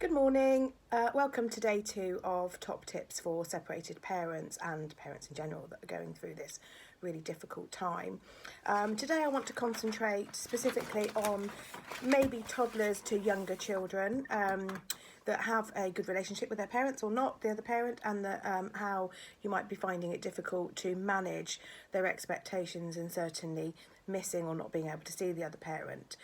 Good morning. Welcome to day 2 of top tips for separated parents and parents in general that are going through this really difficult time. Today I want to concentrate specifically on maybe toddlers to younger children that have a good relationship with their parents or not, the other parent, and how you might be finding it difficult to manage their expectations and certainly missing or not being able to see the other parent.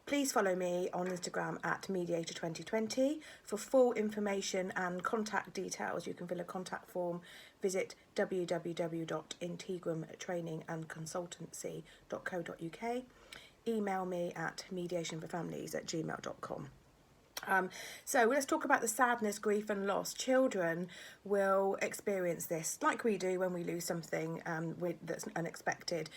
Please follow me on Instagram at Mediator 2020 for full information and contact details. You can fill a contact form. Visit www.integrumtrainingandconsultancy.co.uk. Email me at mediationforfamilies@gmail.com. So let's talk about the sadness, grief and loss. Children will experience this like we do when we lose something that's unexpected.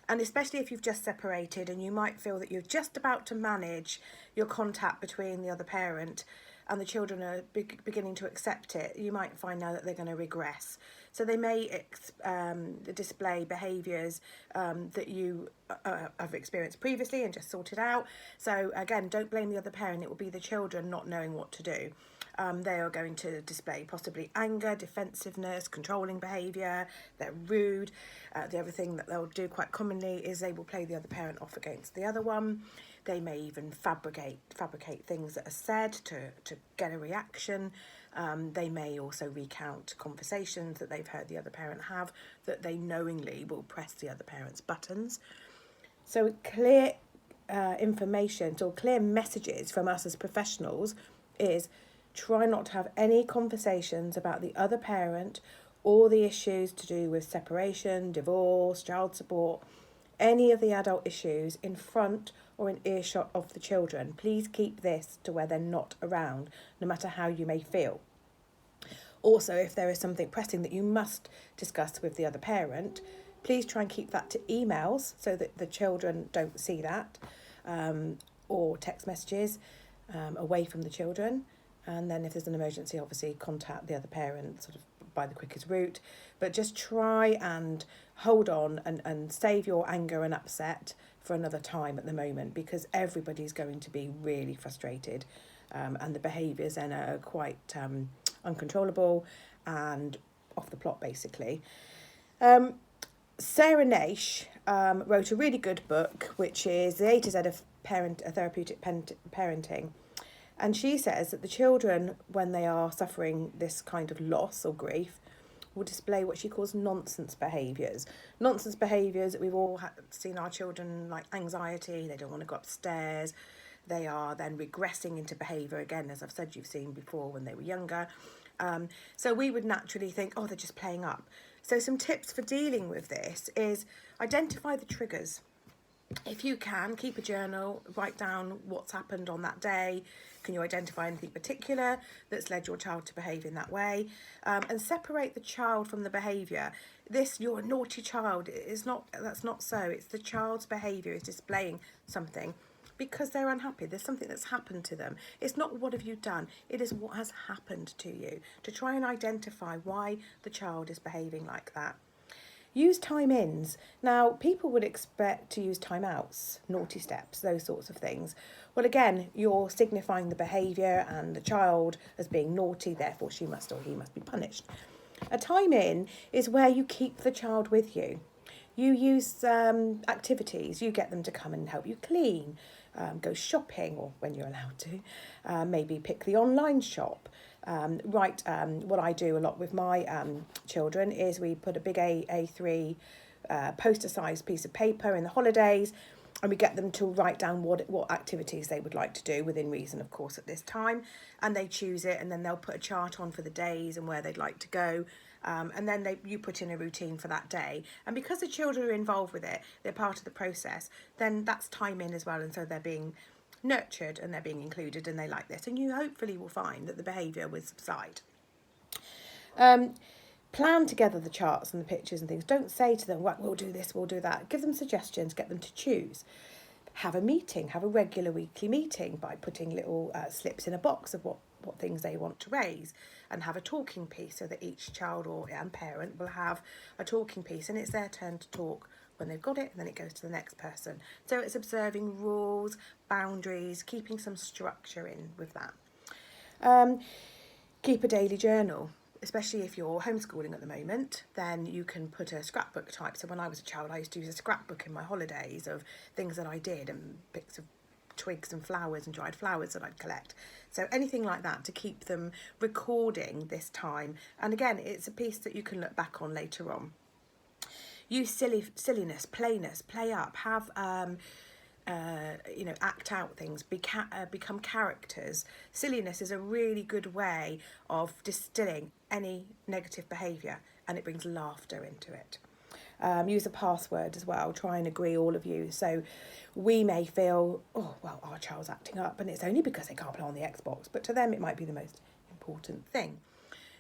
And especially if you've just separated and you might feel that you're just about to manage your contact between the other parent and the children are beginning to accept it, you might find now that they're going to regress. So they may display behaviours that you have experienced previously and just sorted out. So again, don't blame the other parent. It will be the children not knowing what to do. They are going to display possibly anger, defensiveness, controlling behaviour. They're rude. The other thing that they'll do quite commonly is they will play the other parent off against the other one. They may even fabricate things that are said to get a reaction. They may also recount conversations that they've heard the other parent have that they knowingly will press the other parent's buttons. So clear information or clear messages from us as professionals is try not to have any conversations about the other parent or the issues to do with separation, divorce, child support, any of the adult issues in front or in earshot of the children. Please keep this to where they're not around, no matter how you may feel. Also, if there is something pressing that you must discuss with the other parent, please try and keep that to emails so that the children don't see that, or text messages away from the children. And then if there's an emergency, obviously contact the other parent sort of by the quickest route. But just try and hold on and save your anger and upset for another time at the moment, because everybody's going to be really frustrated and the behaviours then are quite uncontrollable and off the plot basically. Sarah Naish wrote a really good book, which is The A to Z of Therapeutic Parenting. And she says that the children, when they are suffering this kind of loss or grief, will display what she calls nonsense behaviours. Nonsense behaviours that we've all seen our children, like anxiety, they don't want to go upstairs. They are then regressing into behaviour again, as I've said, you've seen before when they were younger. So we would naturally think, oh, they're just playing up. So some tips for dealing with this is identify the triggers. If you can, keep a journal, write down what's happened on that day. Can you identify anything particular that's led your child to behave in that way? And separate the child from the behaviour. You're a naughty child. That's not so. It's the child's behaviour is displaying something because they're unhappy. There's something that's happened to them. It's not what have you done. It is what has happened to you. To try and identify why the child is behaving like that. Use time-ins. Now, people would expect to use time-outs, naughty steps, those sorts of things. Well, again, you're signifying the behaviour and the child as being naughty, therefore she must or he must be punished. A time-in is where you keep the child with you. You use activities. You get them to come and help you clean, go shopping, or when you're allowed to, maybe pick the online shop. What I do a lot with my children is we put a big A3 poster-sized piece of paper in the holidays, and we get them to write down what activities they would like to do within reason, of course, at this time, and they choose it, and then they'll put a chart on for the days and where they'd like to go, and then you put in a routine for that day. And because the children are involved with it, they're part of the process, then that's time in as well, and so they're being nurtured and they're being included and they like this, and you hopefully will find that the behaviour will subside. Plan together the charts and the pictures and things. Don't say to them, well, we'll do this, we'll do that. Give them suggestions, get them to choose. Have a meeting, have a regular weekly meeting by putting little slips in a box of what things they want to raise, and have a talking piece so that each child and parent will have a talking piece, and it's their turn to talk when they've got it, and then it goes to the next person. So it's observing rules, boundaries, keeping some structure in with that. Keep a daily journal. Especially if you're homeschooling at the moment, then you can put a scrapbook type. So when I was a child, I used to use a scrapbook in my holidays of things that I did and bits of twigs and flowers and dried flowers that I'd collect. So anything like that to keep them recording this time. And again, it's a piece that you can look back on later on. Use silliness, playness, play up, have act out things, become characters. Silliness is a really good way of distilling any negative behaviour, and it brings laughter into it. Use a password as well. Try and agree, all of you. So we may feel, oh, well, our child's acting up and it's only because they can't play on the Xbox, but to them it might be the most important thing.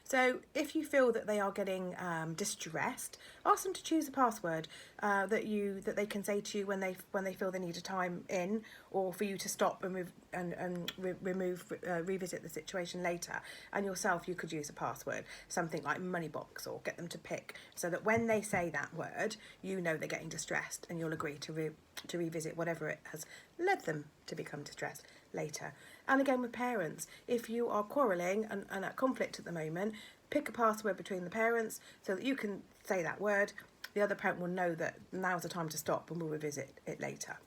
So if you feel that they are getting distressed, ask them to choose a password that they can say to you when they feel they need a time in, or for you to stop and revisit the situation later. And yourself, you could use a password, something like Moneybox, or get them to pick, so that when they say that word, you know they're getting distressed, and you'll agree to revisit whatever it has led them to become distressed later. And again with parents, if you are quarrelling and at conflict at the moment, pick a password between the parents so that you can say that word. The other parent will know that now's the time to stop and we'll revisit it later.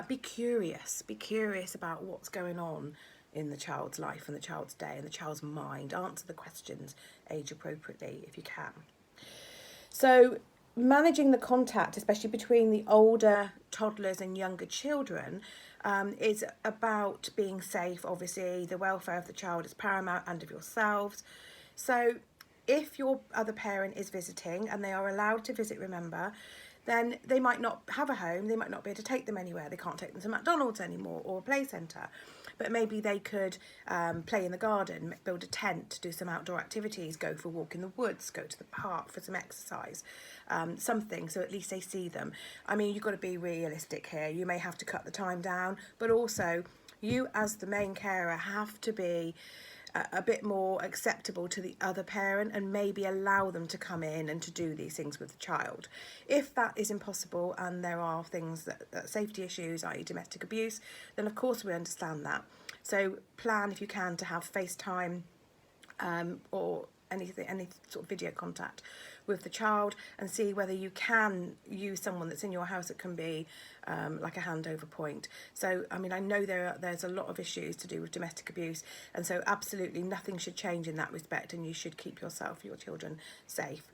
Be curious about what's going on in the child's life and the child's day and the child's mind. Answer the questions age appropriately if you can. So managing the contact, especially between the older toddlers and younger children, is about being safe. Obviously, the welfare of the child is paramount, and of yourselves. So if your other parent is visiting, and they are allowed to visit, remember, then they might not have a home, they might not be able to take them anywhere, they can't take them to McDonald's anymore or a play centre, but maybe they could play in the garden, build a tent, do some outdoor activities, go for a walk in the woods, go to the park for some exercise, something, so at least they see them. I mean, you've got to be realistic here. You may have to cut the time down, but also you as the main carer have to be a bit more acceptable to the other parent and maybe allow them to come in and to do these things with the child. If that is impossible and there are things that safety issues, i.e. domestic abuse, then of course we understand that. So plan, if you can, to have FaceTime or any sort of video contact with the child, and see whether you can use someone that's in your house that can be like a handover point. So I mean, I know there's a lot of issues to do with domestic abuse, and so absolutely nothing should change in that respect, and you should keep yourself, your children, safe.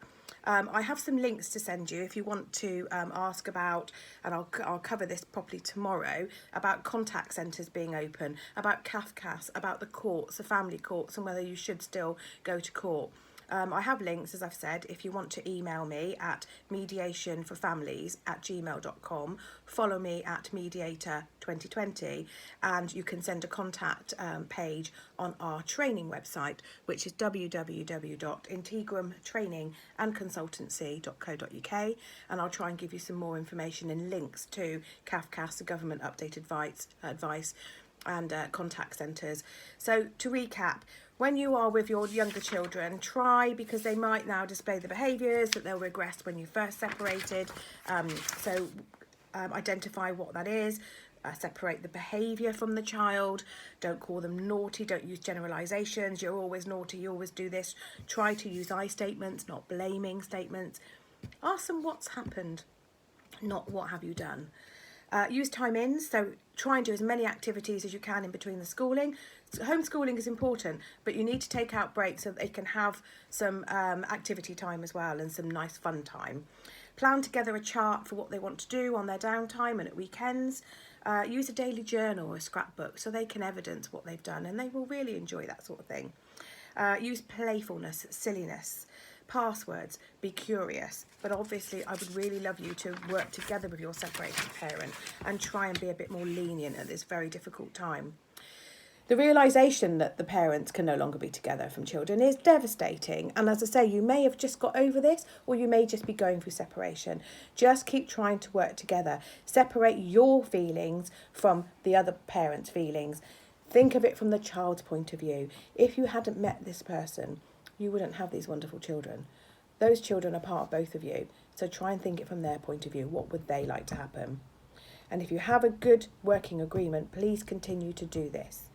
I have some links to send you if you want to ask about, and I'll cover this properly tomorrow, about contact centres being open, about CAFCAS, about the courts, the family courts, and whether you should still go to court. I have links, as I've said, if you want to email me at mediationforfamilies@gmail.com, follow me at Mediator 2020, and you can send a contact page on our training website, which is www.integrumtrainingandconsultancy.co.uk, and I'll try and give you some more information and links to CAFCAS, the government updated advice and contact centres. So to recap, when you are with your younger children, try, because they might now display the behaviours that they'll regress when you first separated. Identify what that is. Separate the behaviour from the child. Don't call them naughty. Don't use generalisations. You're always naughty. You always do this. Try to use I statements, not blaming statements. Ask them what's happened, not what have you done. Use time ins, so try and do as many activities as you can in between the schooling. So homeschooling is important, but you need to take out breaks so that they can have some activity time as well, and some nice fun time. Plan together a chart for what they want to do on their downtime and at weekends. Use a daily journal or a scrapbook so they can evidence what they've done, and they will really enjoy that sort of thing. Use playfulness, silliness, passwords, be curious, but obviously I would really love you to work together with your separated parent and try and be a bit more lenient at this very difficult time. The realisation that the parents can no longer be together from children is devastating, and as I say, you may have just got over this, or you may just be going through separation. Just keep trying to work together. Separate your feelings from the other parent's feelings. Think of it from the child's point of view. If you hadn't met this person, you wouldn't have these wonderful children. Those children are part of both of you, so try and think it from their point of view. What would they like to happen? And if you have a good working agreement, please continue to do this.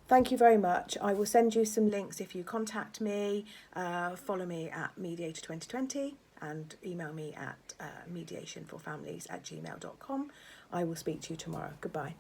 Thank you very much. I will send you some links if you contact me. Follow me at Mediator 2020 and email me at mediationforfamilies@gmail.com. I will speak to you tomorrow. Goodbye.